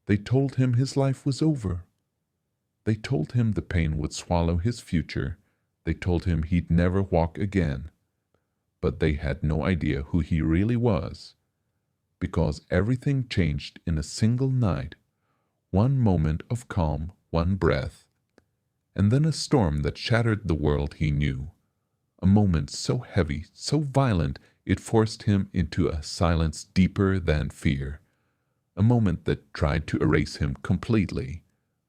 They told him his life was over. They told him the pain would swallow his future. They told him he'd never walk again. But they had no idea who he really was, because everything changed in a single night. One moment of calm, one breath, and then a storm that shattered the world he knew. A moment so heavy, so violent, it forced him into a silence deeper than fear. A moment that tried to erase him completely.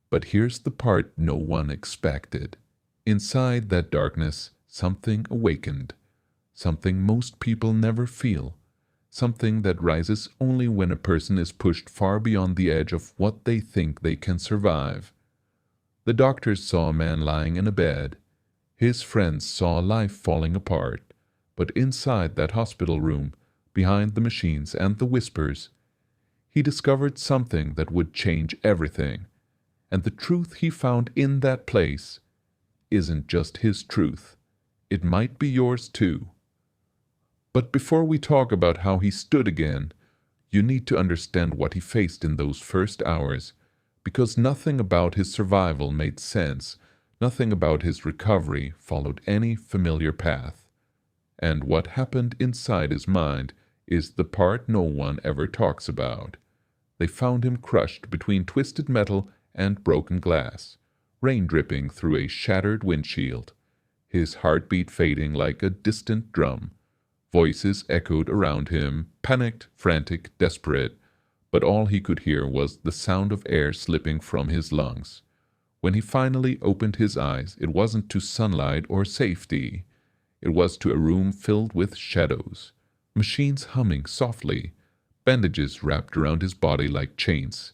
But here's the part no one expected. Inside that darkness, something awakened. Something most people never feel. Something that rises only when a person is pushed far beyond the edge of what they think they can survive. The doctors saw a man lying in a bed. His friends saw life falling apart. But inside that hospital room, behind the machines and the whispers, he discovered something that would change everything. And the truth he found in that place isn't just his truth. It might be yours too. But before we talk about how he stood again, you need to understand what he faced in those first hours, because nothing about his survival made sense, nothing about his recovery followed any familiar path. And what happened inside his mind is the part no one ever talks about. They found him crushed between twisted metal and broken glass, rain dripping through a shattered windshield, his heartbeat fading like a distant drum. Voices echoed around him, panicked, frantic, desperate, but all he could hear was the sound of air slipping from his lungs. When he finally opened his eyes, it wasn't to sunlight or safety. It was to a room filled with shadows, machines humming softly, bandages wrapped around his body like chains,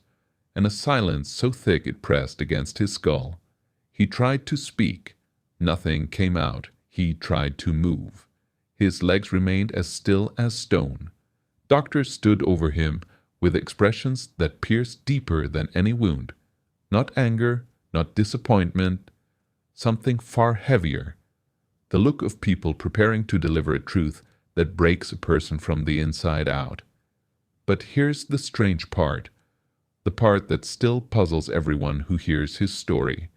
and a silence so thick it pressed against his skull. He tried to speak. Nothing came out. He tried to move. His legs remained as still as stone. Doctors stood over him with expressions that pierced deeper than any wound. Not anger, not disappointment, something far heavier. The look of people preparing to deliver a truth that breaks a person from the inside out. But here's the strange part, the part that still puzzles everyone who hears his story.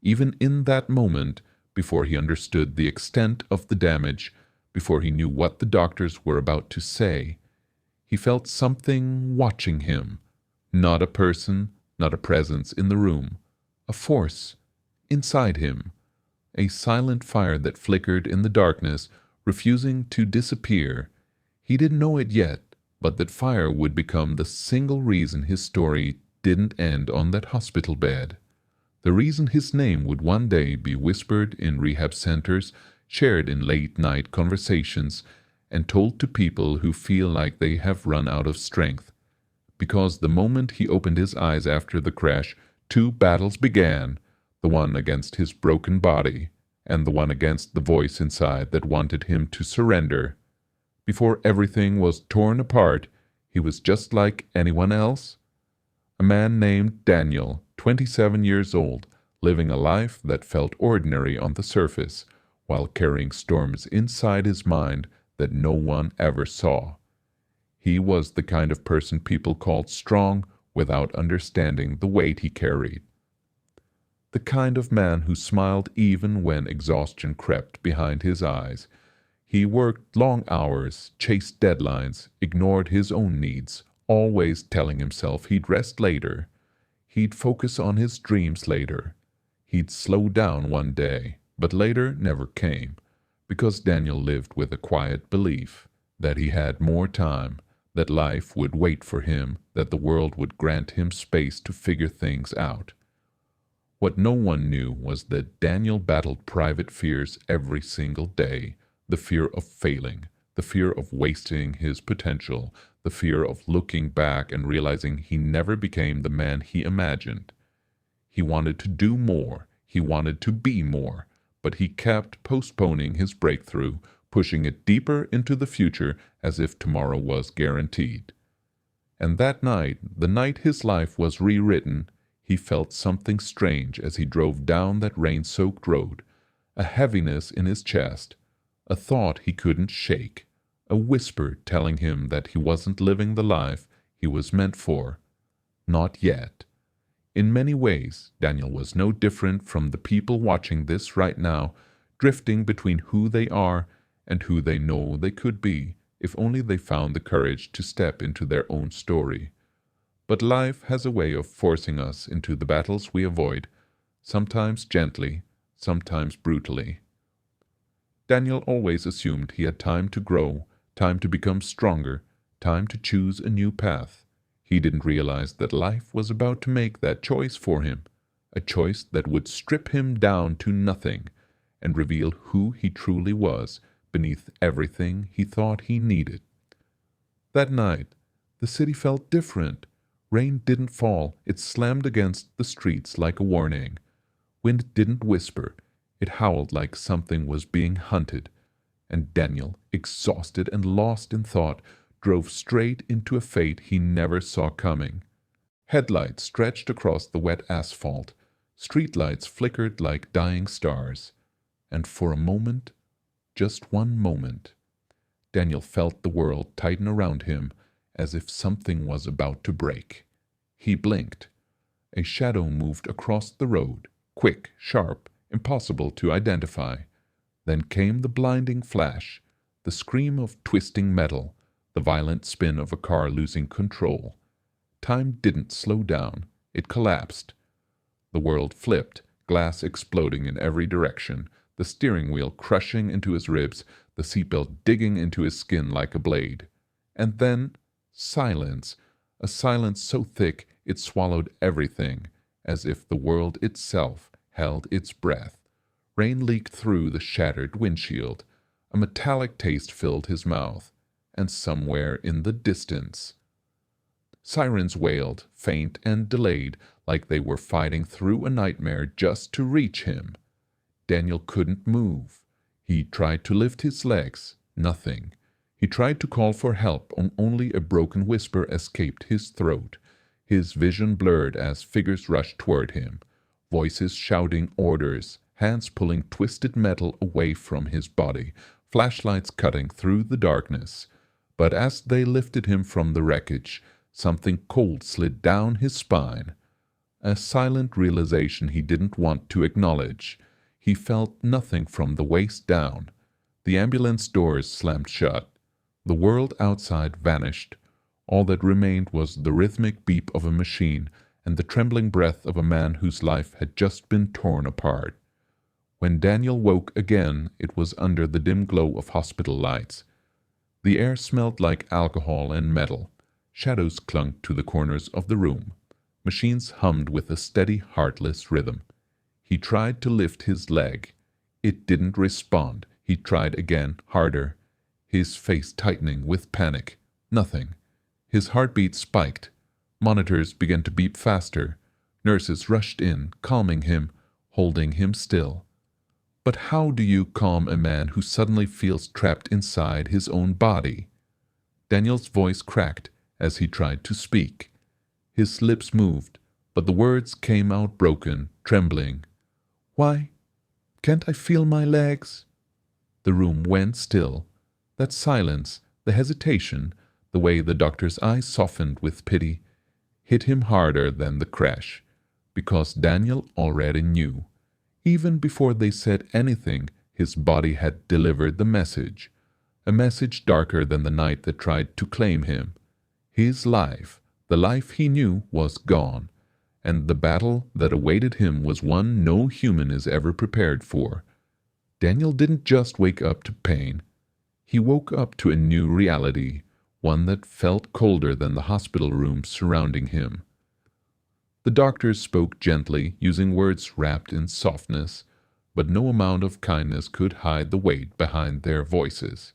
Even in that moment, before he understood the extent of the damage, before he knew what the doctors were about to say, he felt something watching him. Not a person, not a presence in the room. A force inside him. A silent fire that flickered in the darkness, refusing to disappear. He didn't know it yet, but that fire would become the single reason his story didn't end on that hospital bed. The reason his name would one day be whispered in rehab centers, shared in late-night conversations, and told to people who feel like they have run out of strength. Because the moment he opened his eyes after the crash, two battles began, the one against his broken body, and the one against the voice inside that wanted him to surrender. Before everything was torn apart, he was just like anyone else. A man named Daniel, 27 years old, living a life that felt ordinary on the surface, while carrying storms inside his mind that no one ever saw. He was the kind of person people called strong without understanding the weight he carried. The kind of man who smiled even when exhaustion crept behind his eyes. He worked long hours, chased deadlines, ignored his own needs, always telling himself he'd rest later. He'd focus on his dreams later. He'd slow down one day, but later never came, because Daniel lived with a quiet belief that he had more time, that life would wait for him, that the world would grant him space to figure things out. What no one knew was that Daniel battled private fears every single day, the fear of failing, the fear of wasting his potential, the fear of looking back and realizing he never became the man he imagined. He wanted to do more, he wanted to be more, but he kept postponing his breakthrough, pushing it deeper into the future as if tomorrow was guaranteed. And that night, the night his life was rewritten, he felt something strange as he drove down that rain-soaked road, a heaviness in his chest, a thought he couldn't shake, a whisper telling him that he wasn't living the life he was meant for. Not yet. In many ways, Daniel was no different from the people watching this right now, drifting between who they are and who they know they could be, if only they found the courage to step into their own story. But life has a way of forcing us into the battles we avoid, sometimes gently, sometimes brutally. Daniel always assumed he had time to grow, time to become stronger, time to choose a new path. He didn't realize that life was about to make that choice for him, a choice that would strip him down to nothing and reveal who he truly was beneath everything he thought he needed. That night, the city felt different. Rain didn't fall, it slammed against the streets like a warning. Wind didn't whisper, it howled like something was being hunted. And Daniel, exhausted and lost in thought, drove straight into a fate he never saw coming. Headlights stretched across the wet asphalt, streetlights flickered like dying stars. And for a moment, just one moment, Daniel felt the world tighten around him as if something was about to break. He blinked. A shadow moved across the road, quick, sharp, impossible to identify. Then came the blinding flash, the scream of twisting metal, the violent spin of a car losing control. Time didn't slow down, it collapsed. The world flipped, glass exploding in every direction, the steering wheel crushing into his ribs, the seatbelt digging into his skin like a blade. And then silence, a silence so thick it swallowed everything, as if the world itself held its breath. Rain leaked through the shattered windshield. A metallic taste filled his mouth, and somewhere in the distance, sirens wailed, faint and delayed, like they were fighting through a nightmare just to reach him. Daniel couldn't move. He tried to lift his legs. Nothing. He tried to call for help, and only a broken whisper escaped his throat. His vision blurred as figures rushed toward him, voices shouting orders, hands pulling twisted metal away from his body, flashlights cutting through the darkness. But as they lifted him from the wreckage, something cold slid down his spine. A silent realization he didn't want to acknowledge. He felt nothing from the waist down. The ambulance doors slammed shut. The world outside vanished. All that remained was the rhythmic beep of a machine and the trembling breath of a man whose life had just been torn apart. When Daniel woke again, it was under the dim glow of hospital lights. The air smelled like alcohol and metal. Shadows clung to the corners of the room. Machines hummed with a steady, heartless rhythm. He tried to lift his leg. It didn't respond. He tried again, harder, his face tightening with panic. Nothing. His heartbeat spiked. Monitors began to beep faster. Nurses rushed in, calming him, holding him still. But how do you calm a man who suddenly feels trapped inside his own body? Daniel's voice cracked as he tried to speak. His lips moved, but the words came out broken, trembling. Why? Can't I feel my legs? The room went still. That silence, the hesitation, the way the doctor's eyes softened with pity, hit him harder than the crash, because Daniel already knew. Even before they said anything, his body had delivered the message, a message darker than the night that tried to claim him. His life, the life he knew, was gone, and the battle that awaited him was one no human is ever prepared for. Daniel didn't just wake up to pain. He woke up to a new reality, one that felt colder than the hospital rooms surrounding him. The doctors spoke gently, using words wrapped in softness, but no amount of kindness could hide the weight behind their voices.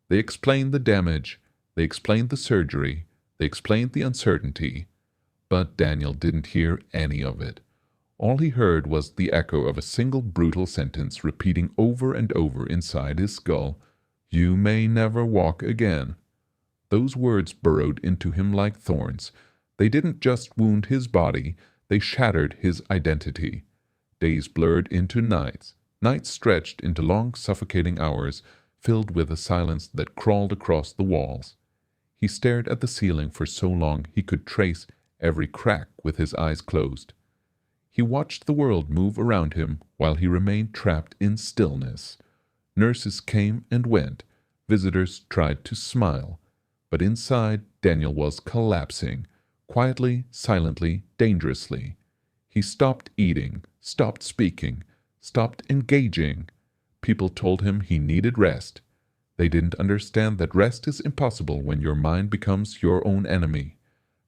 They explained the damage, they explained the surgery, they explained the uncertainty, but Daniel didn't hear any of it. All he heard was the echo of a single brutal sentence repeating over and over inside his skull, "You may never walk again." Those words burrowed into him like thorns. They didn't just wound his body, they shattered his identity. Days blurred into nights. Nights stretched into long, suffocating hours, filled with a silence that crawled across the walls. He stared at the ceiling for so long he could trace every crack with his eyes closed. He watched the world move around him while he remained trapped in stillness. Nurses came and went. Visitors tried to smile. But inside, Daniel was collapsing, quietly, silently, dangerously. He stopped eating, stopped speaking, stopped engaging. People told him he needed rest. They didn't understand that rest is impossible when your mind becomes your own enemy.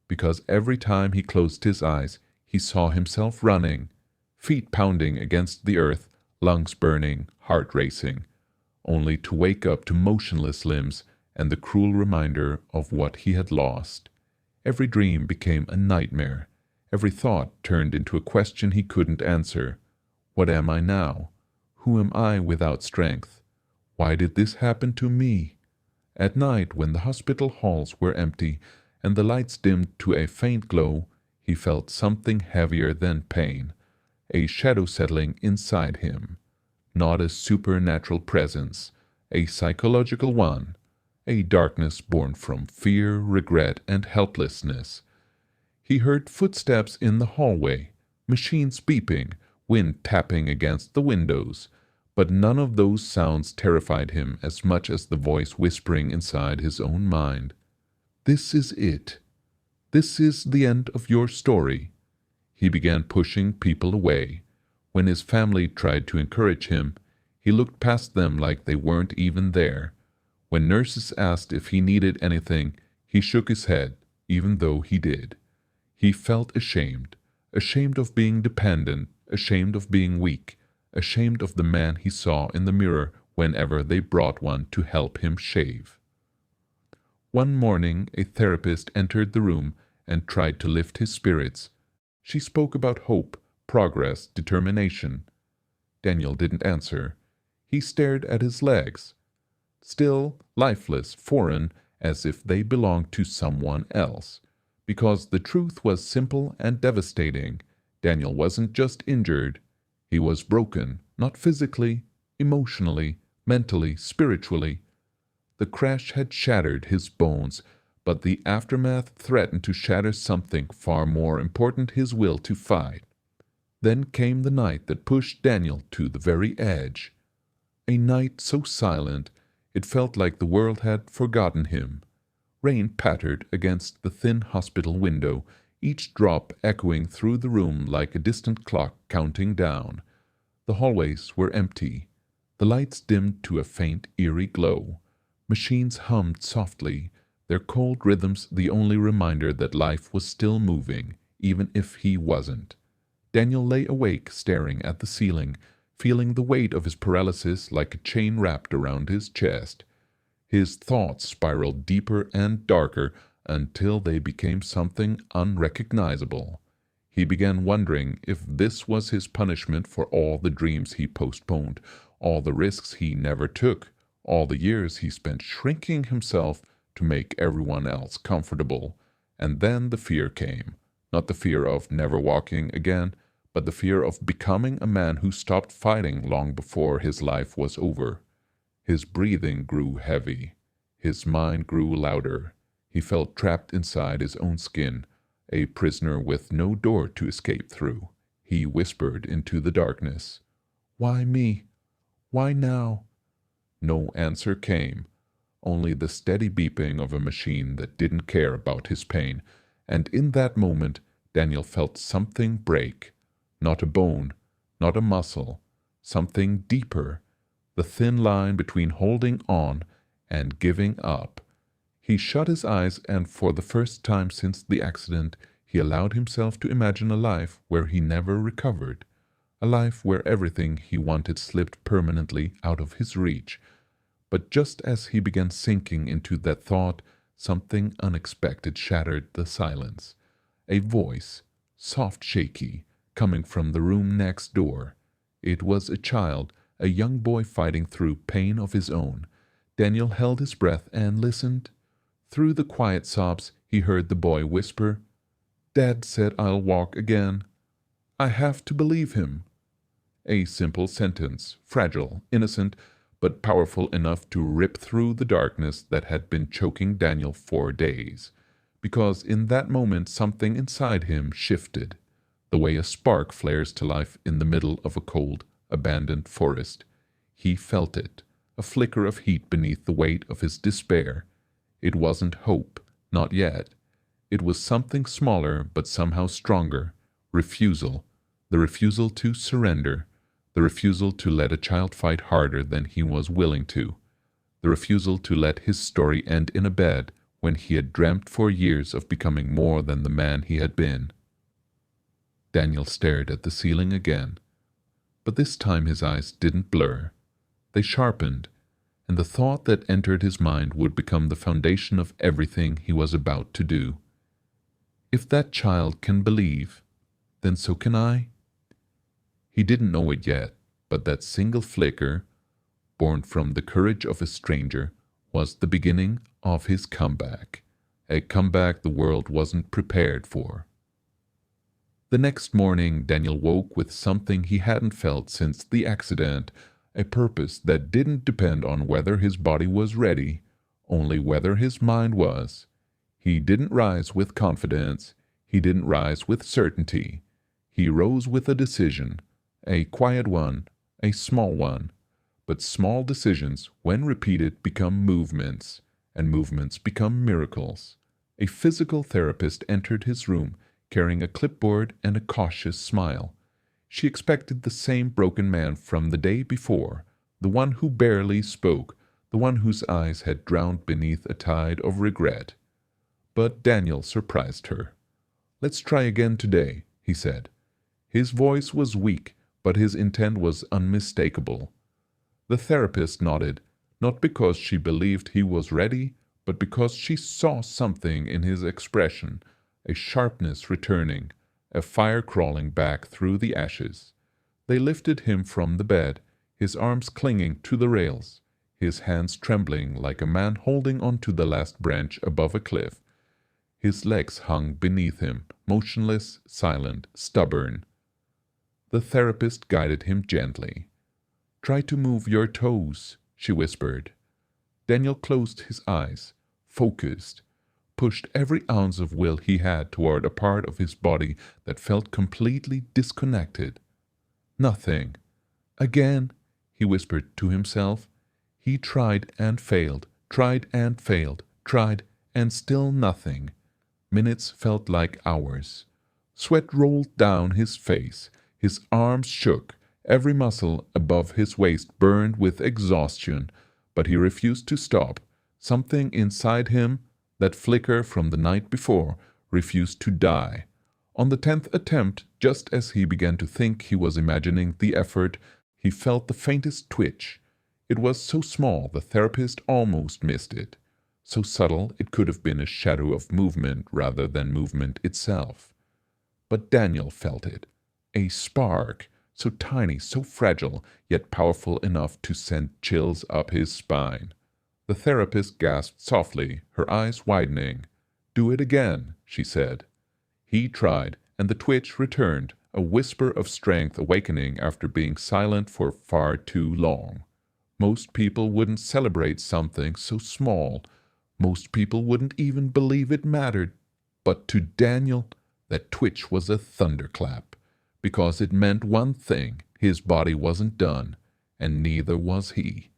Because every time he closed his eyes, he saw himself running, feet pounding against the earth, lungs burning, heart racing, only to wake up to motionless limbs and the cruel reminder of what he had lost. Every dream became a nightmare. Every thought turned into a question he couldn't answer. What am I now? Who am I without strength? Why did this happen to me? At night, when the hospital halls were empty and the lights dimmed to a faint glow, he felt something heavier than pain, a shadow settling inside him. Not a supernatural presence, a psychological one, a darkness born from fear, regret, and helplessness. He heard footsteps in the hallway, machines beeping, wind tapping against the windows, but none of those sounds terrified him as much as the voice whispering inside his own mind. This is it. This is the end of your story. He began pushing people away. When his family tried to encourage him, he looked past them like they weren't even there. When nurses asked if he needed anything, he shook his head, even though he did. He felt ashamed, ashamed of being dependent, ashamed of being weak, ashamed of the man he saw in the mirror whenever they brought one to help him shave. One morning a therapist entered the room and tried to lift his spirits. She spoke about hope, progress, determination. Daniel didn't answer. He stared at his legs, still, lifeless, foreign, as if they belonged to someone else. Because the truth was simple and devastating. Daniel wasn't just injured. He was broken, not physically, emotionally, mentally, spiritually. The crash had shattered his bones, but the aftermath threatened to shatter something far more important, his will to fight. Then came the night that pushed Daniel to the very edge. A night so silent, it felt like the world had forgotten him. Rain pattered against the thin hospital window, each drop echoing through the room like a distant clock counting down. The hallways were empty. The lights dimmed to a faint, eerie glow. Machines hummed softly, their cold rhythms the only reminder that life was still moving, even if he wasn't. Daniel lay awake, staring at the ceiling, feeling the weight of his paralysis like a chain wrapped around his chest. His thoughts spiraled deeper and darker until they became something unrecognizable. He began wondering if this was his punishment for all the dreams he postponed, all the risks he never took, all the years he spent shrinking himself to make everyone else comfortable. And then the fear came, not the fear of never walking again, but the fear of becoming a man who stopped fighting long before his life was over. His breathing grew heavy. His mind grew louder. He felt trapped inside his own skin, a prisoner with no door to escape through. He whispered into the darkness, "Why me? Why now?" No answer came, only the steady beeping of a machine that didn't care about his pain, and in that moment Daniel felt something break. Not a bone, not a muscle, something deeper, the thin line between holding on and giving up. He shut his eyes, and for the first time since the accident, he allowed himself to imagine a life where he never recovered, a life where everything he wanted slipped permanently out of his reach. But just as he began sinking into that thought, something unexpected shattered the silence. A voice, soft, shaky, coming from the room next door. It was a child, a young boy fighting through pain of his own. Daniel held his breath and listened. Through the quiet sobs, he heard the boy whisper, "Dad said I'll walk again. I have to believe him." A simple sentence, fragile, innocent, but powerful enough to rip through the darkness that had been choking Daniel for days. because in that moment something inside him shifted, the way a spark flares to life in the middle of a cold, abandoned forest. He felt it, a flicker of heat beneath the weight of his despair. It wasn't hope, not yet. It was something smaller but somehow stronger, refusal, the refusal to surrender, the refusal to let a child fight harder than he was willing to, the refusal to let his story end in a bed when he had dreamt for years of becoming more than the man he had been. Daniel stared at the ceiling again, but this time his eyes didn't blur. They sharpened, and the thought that entered his mind would become the foundation of everything he was about to do. If that child can believe, then so can I. He didn't know it yet, but that single flicker, born from the courage of a stranger, was the beginning of his comeback, a comeback the world wasn't prepared for. The next morning, Daniel woke with something he hadn't felt since the accident, a purpose that didn't depend on whether his body was ready, only whether his mind was. He didn't rise with confidence. He didn't rise with certainty. He rose with a decision, a quiet one, a small one. But small decisions, when repeated, become movements, and movements become miracles. A physical therapist entered his room, carrying a clipboard and a cautious smile. She expected the same broken man from the day before, the one who barely spoke, the one whose eyes had drowned beneath a tide of regret. But Daniel surprised her. "Let's try again today," he said. His voice was weak, but his intent was unmistakable. The therapist nodded, not because she believed he was ready, but because she saw something in his expression, a sharpness returning, a fire crawling back through the ashes. They lifted him from the bed, his arms clinging to the rails, his hands trembling like a man holding onto the last branch above a cliff. His legs hung beneath him, motionless, silent, stubborn. The therapist guided him gently. "Try to move your toes," she whispered. Daniel closed his eyes, focused, pushed every ounce of will he had toward a part of his body that felt completely disconnected. Nothing. Again, he whispered to himself. He tried and failed, tried and failed, tried, and still nothing. Minutes felt like hours. Sweat rolled down his face. His arms shook. Every muscle above his waist burned with exhaustion, but he refused to stop. Something inside him, that flicker from the night before, refused to die. On the 10th attempt, just as he began to think he was imagining the effort, he felt the faintest twitch. It was so small the therapist almost missed it. So subtle it could have been a shadow of movement rather than movement itself. But Daniel felt it. A spark, so tiny, so fragile, yet powerful enough to send chills up his spine. The therapist gasped softly, her eyes widening. "Do it again," she said. He tried, and the twitch returned, a whisper of strength awakening after being silent for far too long. Most people wouldn't celebrate something so small. Most people wouldn't even believe it mattered. But to Daniel, that twitch was a thunderclap, because it meant one thing: his body wasn't done, and neither was he.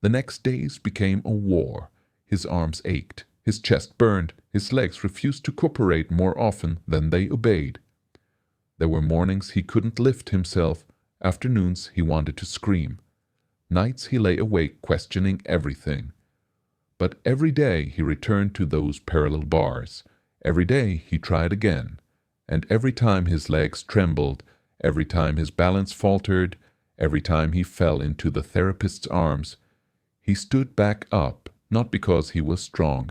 The next days became a war. His arms ached, his chest burned, his legs refused to cooperate more often than they obeyed. There were mornings he couldn't lift himself, afternoons he wanted to scream. Nights he lay awake questioning everything. But every day he returned to those parallel bars. Every day he tried again. And every time his legs trembled, every time his balance faltered, every time he fell into the therapist's arms, he stood back up, not because he was strong,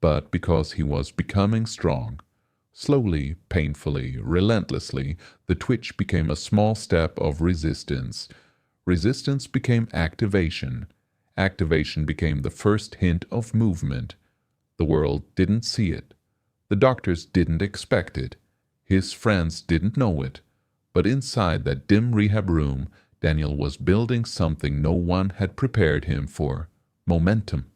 but because he was becoming strong. Slowly, painfully, relentlessly, the twitch became a small step of resistance. Resistance became activation. Activation became the first hint of movement. The world didn't see it. The doctors didn't expect it. His friends didn't know it. But inside that dim rehab room, Daniel was building something no one had prepared him for: momentum.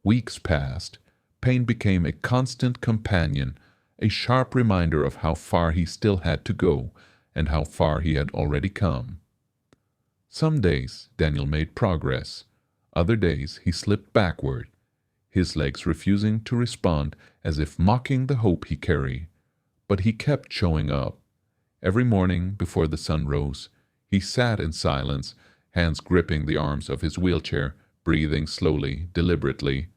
Weeks passed. Pain became a constant companion, a sharp reminder of how far he still had to go and how far he had already come. Some days Daniel made progress. Other days he slipped backward, his legs refusing to respond as if mocking the hope he carried. But he kept showing up. Every morning before the sun rose, he sat in silence, hands gripping the arms of his wheelchair, breathing slowly, deliberately,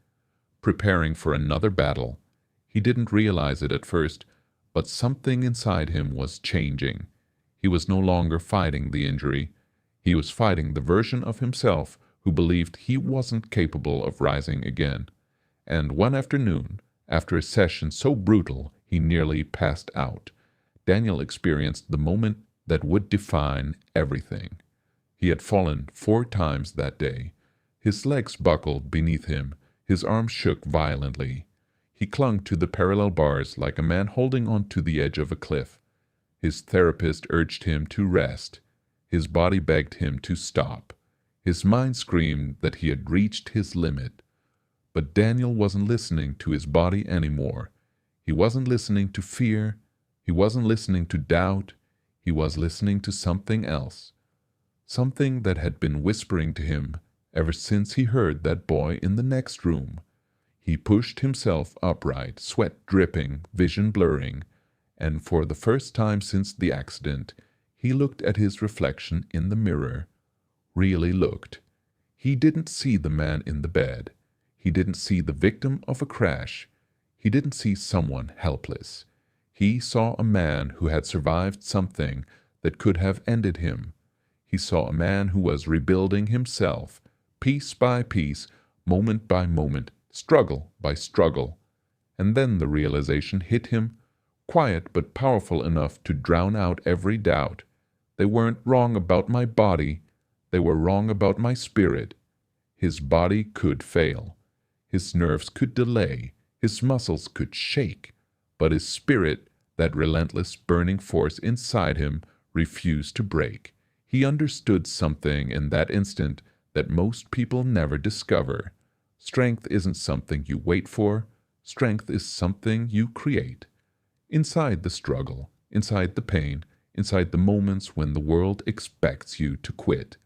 preparing for another battle. He didn't realize it at first, but something inside him was changing. He was no longer fighting the injury. He was fighting the version of himself who believed he wasn't capable of rising again. And one afternoon, after a session so brutal he nearly passed out, Daniel experienced the moment that would define everything. He had fallen 4 times that day. His legs buckled beneath him, his arms shook violently. He clung to the parallel bars like a man holding on to the edge of a cliff. His therapist urged him to rest. His body begged him to stop. His mind screamed that he had reached his limit. But Daniel wasn't listening to his body anymore. He wasn't listening to fear. He wasn't listening to doubt. He was listening to something else. Something that had been whispering to him ever since he heard that boy in the next room. He pushed himself upright, sweat dripping, vision blurring, and for the first time since the accident, he looked at his reflection in the mirror. Really looked. He didn't see the man in the bed. He didn't see the victim of a crash. He didn't see someone helpless. He saw a man who had survived something that could have ended him. He saw a man who was rebuilding himself, piece by piece, moment by moment, struggle by struggle. And then the realization hit him, quiet but powerful enough to drown out every doubt. They weren't wrong about my body. They were wrong about my spirit. His body could fail. His nerves could delay. His muscles could shake. But his spirit, that relentless burning force inside him, refused to break. He understood something in that instant that most people never discover. Strength isn't something you wait for. Strength is something you create. Inside the struggle, inside the pain, inside the moments when the world expects you to quit,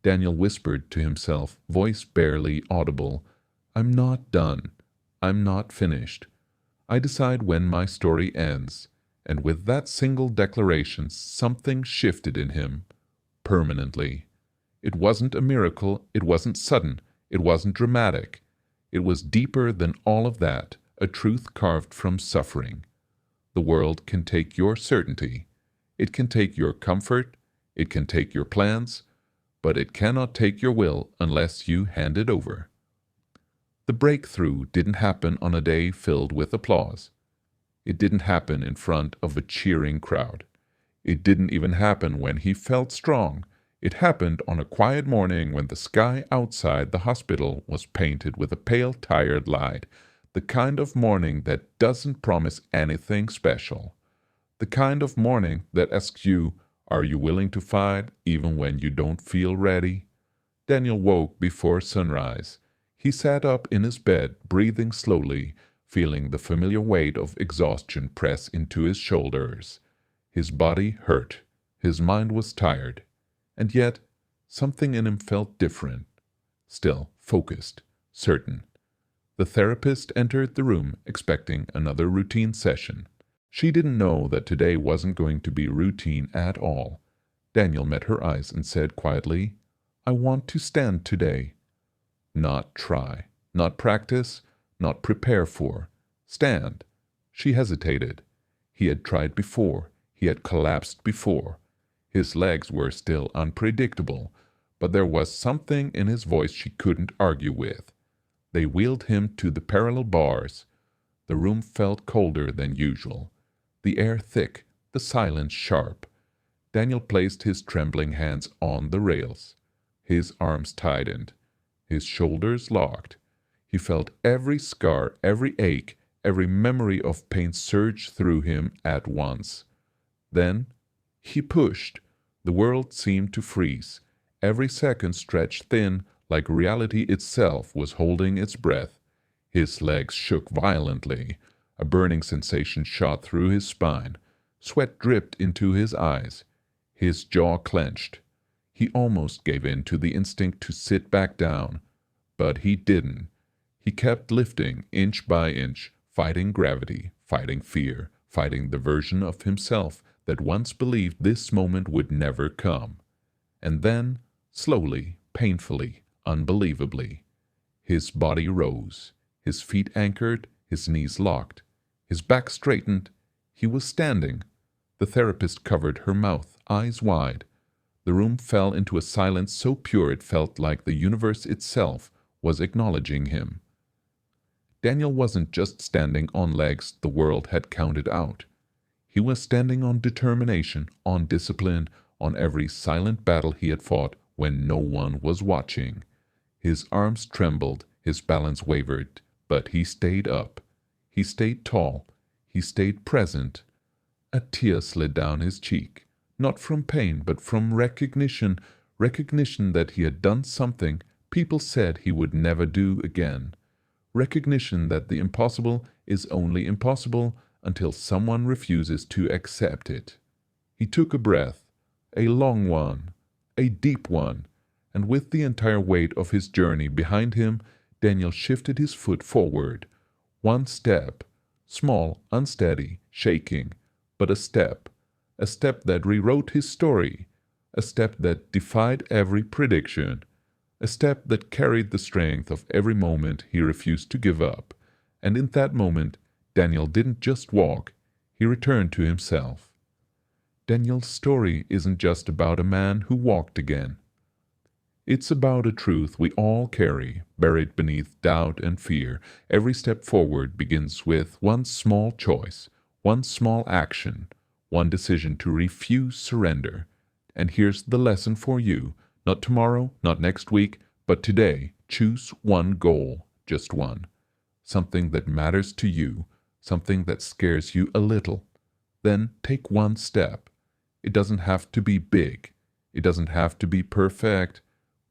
Daniel whispered to himself, voice barely audible, "I'm not done. I'm not finished. I decide when my story ends." And with that single declaration, something shifted in him, permanently. It wasn't a miracle, it wasn't sudden, it wasn't dramatic. It was deeper than all of that, a truth carved from suffering. The world can take your certainty. It can take your comfort. It can take your plans. But it cannot take your will unless you hand it over. The breakthrough didn't happen on a day filled with applause. It didn't happen in front of a cheering crowd. It didn't even happen when he felt strong. It happened on a quiet morning when the sky outside the hospital was painted with a pale, tired light, the kind of morning that doesn't promise anything special. The kind of morning that asks you, are you willing to fight even when you don't feel ready? Daniel woke before sunrise. He sat up in his bed, breathing slowly, feeling the familiar weight of exhaustion press into his shoulders. His body hurt. His mind was tired. And yet, something in him felt different. Still focused, certain. The therapist entered the room expecting another routine session. She didn't know that today wasn't going to be routine at all. Daniel met her eyes and said quietly, "I want to stand today." Not try, not practice, not prepare for. Stand. She hesitated. He had tried before. He had collapsed before. His legs were still unpredictable, but there was something in his voice she couldn't argue with. They wheeled him to the parallel bars. The room felt colder than usual. The air thick, the silence sharp. Daniel placed his trembling hands on the rails. His arms tightened. His shoulders locked. He felt every scar, every ache, every memory of pain surge through him at once. Then he pushed. The world seemed to freeze. Every second stretched thin, like reality itself was holding its breath. His legs shook violently. A burning sensation shot through his spine. Sweat dripped into his eyes. His jaw clenched. He almost gave in to the instinct to sit back down. But he didn't. He kept lifting inch by inch, fighting gravity, fighting fear, fighting the version of himself that once believed this moment would never come. And then, slowly, painfully, unbelievably, his body rose, his feet anchored, his knees locked, his back straightened. He was standing. The therapist covered her mouth, eyes wide. The room fell into a silence so pure it felt like the universe itself was acknowledging him. Daniel wasn't just standing on legs the world had counted out. He was standing on determination, on discipline, on every silent battle he had fought when no one was watching. His arms trembled, his balance wavered, but he stayed up. He stayed tall. He stayed present. A tear slid down his cheek, not from pain, but from recognition that he had done something people said he would never do again. Recognition that the impossible is only impossible until someone refuses to accept it. He took a breath, a long one, a deep one, and with the entire weight of his journey behind him, Daniel shifted his foot forward. One step, small, unsteady, shaking, but a step that rewrote his story, a step that defied every prediction, a step that carried the strength of every moment he refused to give up. And in that moment, Daniel didn't just walk, he returned to himself. Daniel's story isn't just about a man who walked again. It's about a truth we all carry, buried beneath doubt and fear. Every step forward begins with one small choice, one small action, one decision to refuse surrender. And here's the lesson for you. Not tomorrow, not next week, but today, choose one goal, just one. Something that matters to you, something that scares you a little. Then take one step. It doesn't have to be big. It doesn't have to be perfect,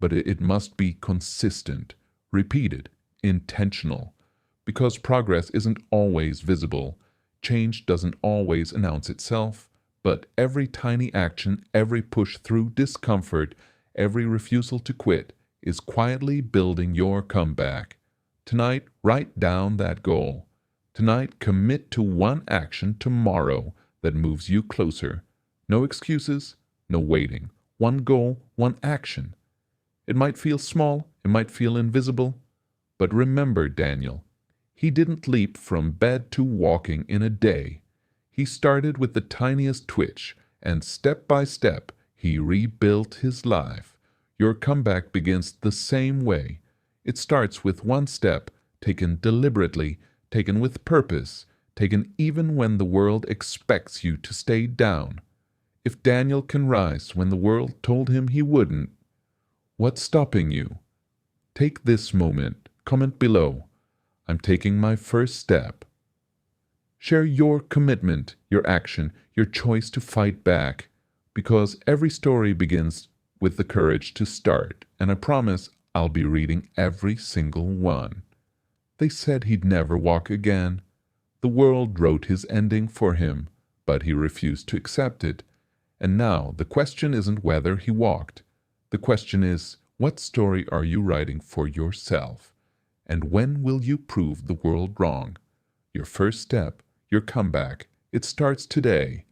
but it must be consistent, repeated, intentional. Because progress isn't always visible. Change doesn't always announce itself, but every tiny action, every push through discomfort, every refusal to quit is quietly building your comeback. Tonight, write down that goal. Tonight, commit to one action tomorrow that moves you closer. No excuses, no waiting. One goal, one action. It might feel small, it might feel invisible, but remember Daniel. He didn't leap from bed to walking in a day. He started with the tiniest twitch, and step by step, he rebuilt his life. Your comeback begins the same way. It starts with one step, taken deliberately, taken with purpose, taken even when the world expects you to stay down. If Daniel can rise when the world told him he wouldn't, what's stopping you? Take this moment. Comment below. I'm taking my first step. Share your commitment, your action, your choice to fight back, because every story begins with the courage to start, and I promise I'll be reading every single one. They said he'd never walk again. The world wrote his ending for him, but he refused to accept it. And now the question isn't whether he walked. The question is, what story are you writing for yourself? And when will you prove the world wrong? Your first step, your comeback, it starts today.